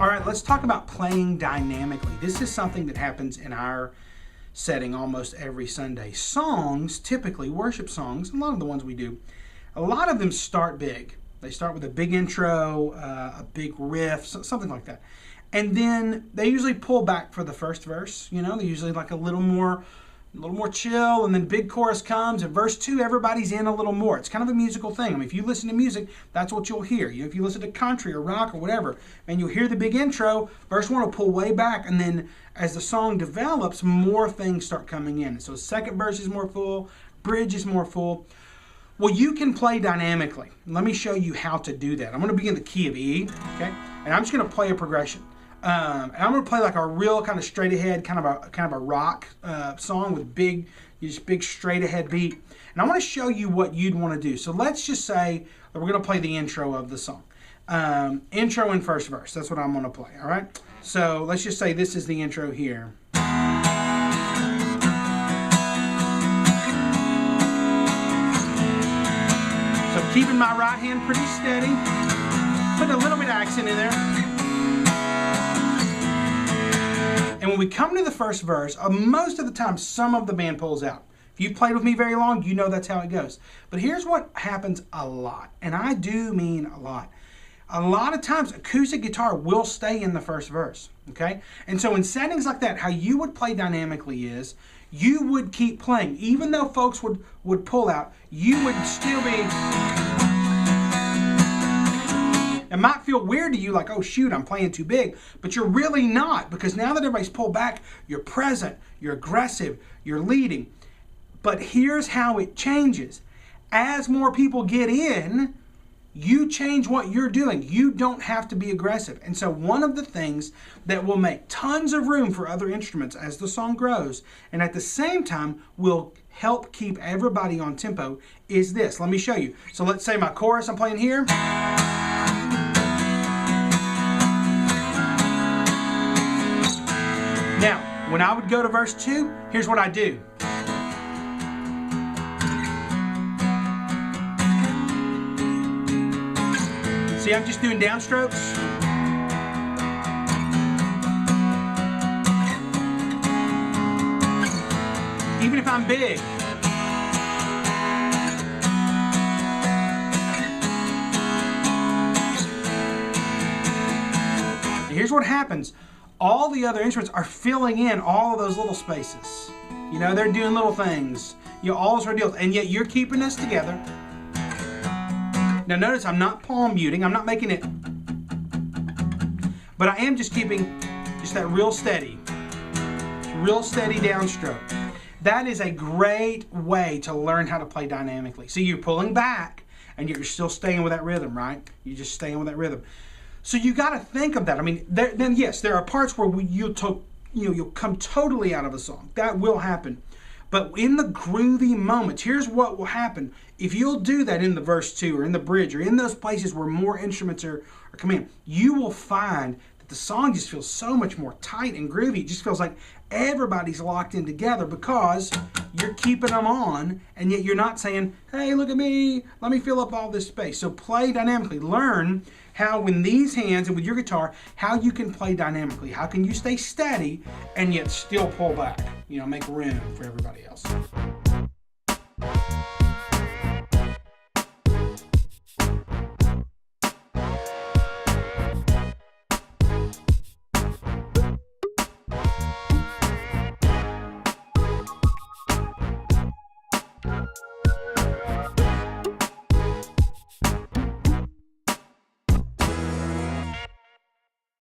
All right, let's talk about playing dynamically. This is something that happens in our setting almost every Sunday. Songs, typically worship songs, a lot of the ones we do, a lot of them start big. They start with a big intro, a big riff, something like that. And then they usually pull back for the first verse. You know, they're usually like a little more chill, and then big chorus comes. And verse 2, everybody's in a little more. It's kind of a musical thing. I mean, if you listen to music, that's what you'll hear. If you listen to country or rock or whatever, and you'll hear the big intro, verse 1 will pull way back, and then as the song develops, more things start coming in. So second verse is more full, bridge is more full. Well, you can play dynamically. Let me show you how to do that. I'm going to begin the key of E, okay? And I'm just going to play a progression. And I'm going to play like a real kind of straight ahead, kind of a rock song with big straight ahead beat. And I want to show you what you'd want to do. So let's just say that we're going to play the intro of the song. Intro and first verse. That's what I'm going to play. All right. So let's just say this is the intro here. So keeping my right hand pretty steady. Put a little bit of accent in there. And when we come to the first verse, most of the time, some of the band pulls out. If you've played with me very long, you know that's how it goes. But here's what happens a lot, and I do mean a lot. A lot of times, acoustic guitar will stay in the first verse, okay? And so in settings like that, how you would play dynamically is you would keep playing. Even though folks would pull out, you would still be... It might feel weird to you, like, oh shoot, I'm playing too big, but you're really not, because now that everybody's pulled back, you're present, you're aggressive, you're leading. But here's how it changes. As more people get in, you change what you're doing. You don't have to be aggressive. And so one of the things that will make tons of room for other instruments as the song grows, and at the same time will help keep everybody on tempo, is this. Let me show you. So let's say my chorus I'm playing here. Now, when I would go to verse 2, here's what I do. See, I'm just doing downstrokes. Even if I'm big. And here's what happens. All the other instruments are filling in all of those little spaces. You know, they're doing little things. You know, all those deals, and yet you're keeping this together. Now notice I'm not palm muting. I'm not making it, but I am just keeping just that real steady downstroke. That is a great way to learn how to play dynamically. See, you're pulling back, and you're still staying with that rhythm, right? You're just staying with that rhythm. So you got to think of that. I mean, then yes, there are parts where you'll come totally out of a song. That will happen. But in the groovy moments, here's what will happen. If you'll do that in the verse 2 or in the bridge or in those places where more instruments are coming in, you will find that the song just feels so much more tight and groovy. It just feels like everybody's locked in together because you're keeping them on, and yet you're not saying, hey, look at me, let me fill up all this space. So play dynamically. Learn how in these hands and with your guitar, how you can play dynamically. How can you stay steady and yet still pull back? You know, make room for everybody else.